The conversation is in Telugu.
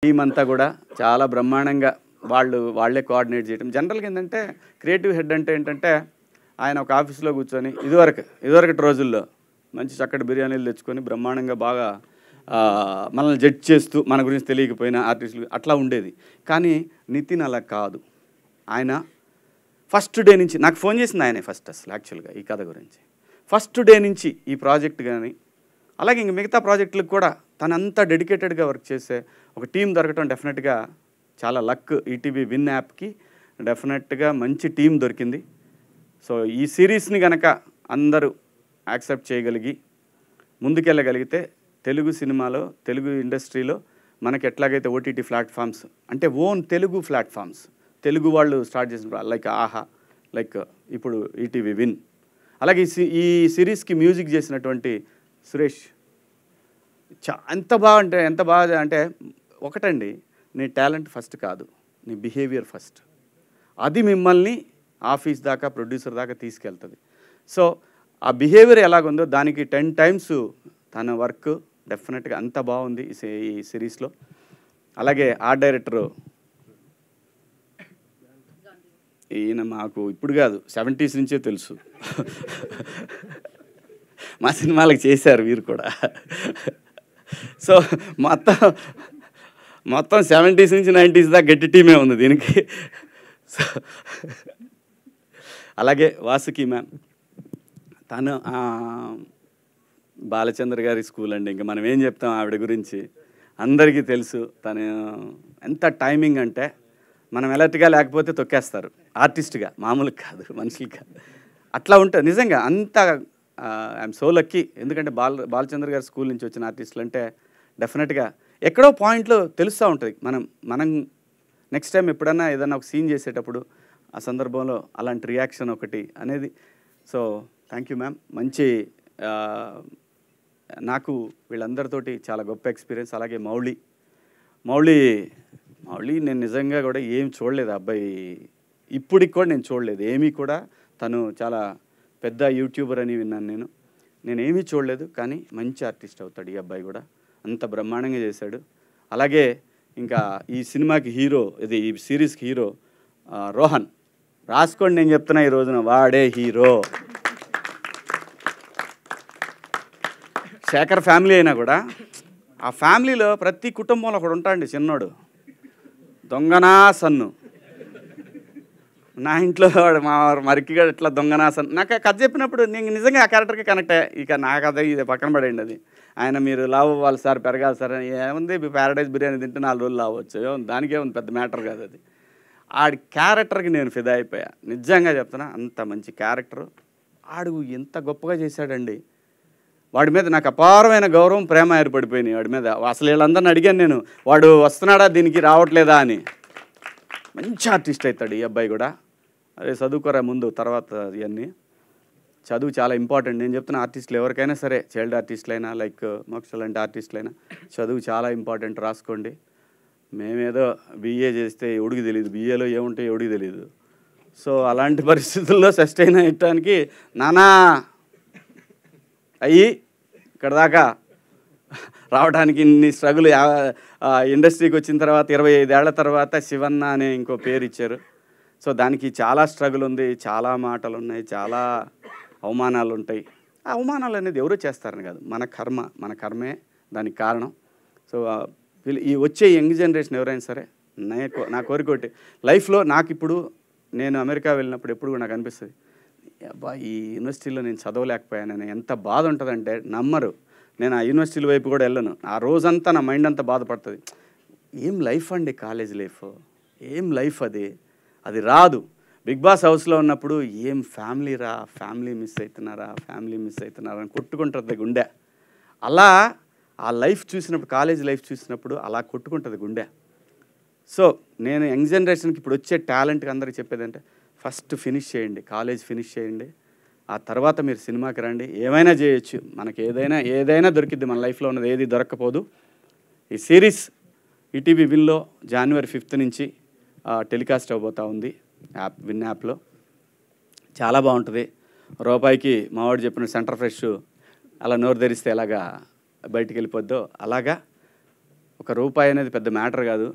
టీమ్ అంతా కూడా చాలా బ్రహ్మాండంగా వాళ్ళే కోఆర్డినేట్ చేయడం. జనరల్గా ఏంటంటే క్రియేటివ్ హెడ్ అంటే ఏంటంటే ఆయన ఒక ఆఫీస్లో కూర్చొని ఇదివరకటి రోజుల్లో మంచి చక్కటి బిర్యానీలు తెచ్చుకొని బ్రహ్మాండంగా బాగా మనల్ని జడ్జ్ చేస్తూ మన గురించి తెలియకపోయినా ఆర్టిస్టులు అట్లా ఉండేది. కానీ నితిన్ అలా కాదు. ఆయన ఫస్ట్ డే నుంచి నాకు ఫోన్ చేసింది ఆయనే ఫస్ట్ అసలు యాక్చువల్గా ఈ కథ గురించి. ఫస్ట్ డే నుంచి ఈ ప్రాజెక్ట్ కానీ అలాగే ఇంక మిగతా ప్రాజెక్టులకు కూడా తనంతా డెడికేటెడ్గా వర్క్ చేసే ఒక టీం దొరకటం డెఫినెట్గా చాలా లక్. ఈటీవీ విన్ యాప్కి డెఫినెట్గా మంచి టీం దొరికింది. సో ఈ సిరీస్ని కనుక అందరూ యాక్సెప్ట్ చేయగలిగి ముందుకెళ్ళగలిగితే తెలుగు సినిమాలో తెలుగు ఇండస్ట్రీలో మనకి ఎట్లాగైతే ఓటీటీ ప్లాట్ఫామ్స్ అంటే ఓన్ తెలుగు ప్లాట్ఫామ్స్ తెలుగు వాళ్ళు స్టార్ట్ చేసిన లైక్ ఆహా, లైక్ ఇప్పుడు ఈటీవీ విన్, అలాగే ఈ సిరీస్కి మ్యూజిక్ చేసినటువంటి సురేష్ ఎంత బాగా అంటే ఒకటండి, నీ టాలెంట్ ఫస్ట్ కాదు, నీ బిహేవియర్ ఫస్ట్. అది మిమ్మల్ని ఆఫీస్ దాకా ప్రొడ్యూసర్ దాకా తీసుకెళ్తుంది. సో ఆ బిహేవియర్ ఎలాగుందో దానికి 10 times తన వర్క్ డెఫినెట్గా అంత బాగుంది ఈ సిరీస్లో. అలాగే ఆర్ట్ డైరెక్టరు ఈయన మాకు ఇప్పుడు కాదు 70s నుంచే తెలుసు. మా సినిమాలకు చేశారు వీరు కూడా. సో మొత్తం 70s నుంచి 90s దాకా గట్టి టీమే ఉంది దీనికి. సో అలాగే వాసుకి మ్యామ్, తను బాలచంద్ర గారి స్కూల్ అండి, ఇంకా మనం ఏం చెప్తాం ఆవిడ గురించి అందరికీ తెలుసు. తను ఎంత టైమింగ్ అంటే మనం ఎలర్ట్గా లేకపోతే తొక్కేస్తారు ఆర్టిస్ట్గా, మామూలు కాదు మనుషులుగా. అట్లా ఉంటుంది నిజంగా. అంత ఐఎమ్ సో లక్కీ. ఎందుకంటే బాలచంద్ర గారి స్కూల్ నుంచి వచ్చిన ఆర్టిస్టులు అంటే డెఫినెట్గా ఎక్కడో పాయింట్లో తెలుస్తూ ఉంటుంది. మనం నెక్స్ట్ టైం ఎప్పుడన్నా ఏదన్నా ఒక సీన్ చేసేటప్పుడు ఆ సందర్భంలో అలాంటి రియాక్షన్ ఒకటి అనేది. So thank you ma'am. మంచి నాకు వీళ్ళందరితోటి చాలా గొప్ప ఎక్స్పీరియన్స్. అలాగే మౌళి నేను నిజంగా కూడా ఏం చూడలేదు అబ్బాయి, ఇప్పటికి కూడా నేను చూడలేదు ఏమీ కూడా. తను చాలా పెద్ద యూట్యూబర్ అని విన్నాను నేను ఏమీ చూడలేదు. కానీ మంచి ఆర్టిస్ట్ అవుతాడు ఈ అబ్బాయి కూడా, అంత బ్రహ్మాండంగా చేశాడు. అలాగే ఇంకా ఈ సినిమాకి హీరో, ఈ సిరీస్కి హీరో రోహన్. రాసుకోండి, నేను చెప్తున్నా ఈ రోజున వాడే హీరో. శేఖర్ ఫ్యామిలీ అయినా కూడా ఆ ఫ్యామిలీలో ప్రతి కుటుంబంలో ఒకడు ఉంటాడండి చిన్నోడు, దొంగనా సన్ను. నా ఇంట్లో మా మరికిగా ఇట్లా దొంగనా సన్ను. నాకు ఆ కథ చెప్పినప్పుడు నేను నిజంగా ఆ క్యారెక్టర్కి కనెక్ట్ అయ్యా. ఇక నా కథ ఇది పక్కన పడేయండి. అది ఆయన మీరు లావు అవ్వాలి సార్, పెరగాలి సార్ అని ఏముంది, ప్యారడైజ్ బిర్యానీ తింటే 4 రోజులు లావచ్చు, దానికే ఉంది, పెద్ద మ్యాటర్ కాదు అది. ఆడి క్యారెక్టర్కి నేను ఫిదా అయిపోయా, నిజంగా చెప్తున్నా. అంత మంచి క్యారెక్టరు ఆడు ఎంత గొప్పగా చేశాడండి. వాడి మీద నాకు అపారమైన గౌరవం, ప్రేమ ఏర్పడిపోయినాయి వాడి మీద. అసలు వీళ్ళందరిని అడిగాను నేను, వాడు వస్తున్నాడా దీనికి రావట్లేదా అని. మంచి ఆర్టిస్ట్ అవుతాడు ఈ అబ్బాయి కూడా. అదే చదువుకోరా ముందు, తర్వాత ఇవన్నీ చదువు చాలా ఇంపార్టెంట్. నేను చెప్తున్నా ఆర్టిస్టులు ఎవరికైనా సరే, చైల్డ్ ఆర్టిస్టులైనా లైక్ మోక్ష లాంటి ఆర్టిస్టులైనా చదువు చాలా ఇంపార్టెంట్, రాసుకోండి. మేమేదో BA చేస్తే ఎవడికి తెలియదు, BAలో ఏముంటాయి ఎవడికి తెలియదు. సో అలాంటి పరిస్థితుల్లో సస్టైన్ అయ్యటానికి నానా అయ్యి ఇక్కడ దాకా రావడానికి ఇన్ని స్ట్రగుల్. ఇండస్ట్రీకి వచ్చిన తర్వాత 25 ఏళ్ల తర్వాత శివన్న అనే ఇంకో పేరు ఇచ్చారు. సో దానికి చాలా స్ట్రగుల్ ఉంది, చాలా మాటలు ఉన్నాయి, చాలా అవమానాలు ఉంటాయి. ఆ అవమానాలు అనేది ఎవరో చేస్తారని కాదు, మన కర్మే దానికి కారణం. సో ఈ వచ్చే యంగ్ జనరేషన్ ఎవరైనా సరే, నా కోరికోటి లైఫ్లో నాకు ఇప్పుడు నేను అమెరికా వెళ్ళినప్పుడు ఎప్పుడు కూడా నాకు అనిపిస్తుంది, అబ్బా ఈ యూనివర్సిటీలో నేను చదవలేకపోయానని ఎంత బాధ ఉంటుందంటే నమ్మరు. నేను ఆ యూనివర్సిటీల వైపు కూడా వెళ్ళను. ఆ రోజంతా నా మైండ్ అంతా బాధపడుతుంది. ఏం లైఫ్ అండి కాలేజ్ లైఫ్, ఏం లైఫ్ అది రాదు. బిగ్ బాస్ హౌస్లో ఉన్నప్పుడు ఏం ఫ్యామిలీ మిస్ అవుతున్నారా అని కొట్టుకుంటుంది గుండె. అలా ఆ లైఫ్ చూసినప్పుడు, కాలేజ్ లైఫ్ చూసినప్పుడు అలా కొట్టుకుంటుంది గుండె. సో నేను యంగ్ జనరేషన్కి ఇప్పుడు వచ్చే టాలెంట్కి అందరికీ చెప్పేదంటే, ఫస్ట్ ఫినిష్ చేయండి, కాలేజ్ ఫినిష్ చేయండి, ఆ తర్వాత మీరు సినిమాకి రండి. ఏమైనా చేయొచ్చు, మనకి ఏదైనా దొరికిద్ది, మన లైఫ్లో ఉన్నది ఏది దొరక్కపోదు. ఈ సిరీస్ ఈటీవీ విన్లో January 5th నుంచి టెలికాస్ట్ అవబోతూ ఉంది విన్ యాప్లో. చాలా బాగుంటుంది. రూపాయికి మావాడు చెప్పిన సెంటర్ ఫ్రెష్ అలా నోరు తెరిస్తే ఎలాగా బయటికి వెళ్ళిపోద్దో అలాగా రూపాయి అనేది పెద్ద మ్యాటర్ కాదు.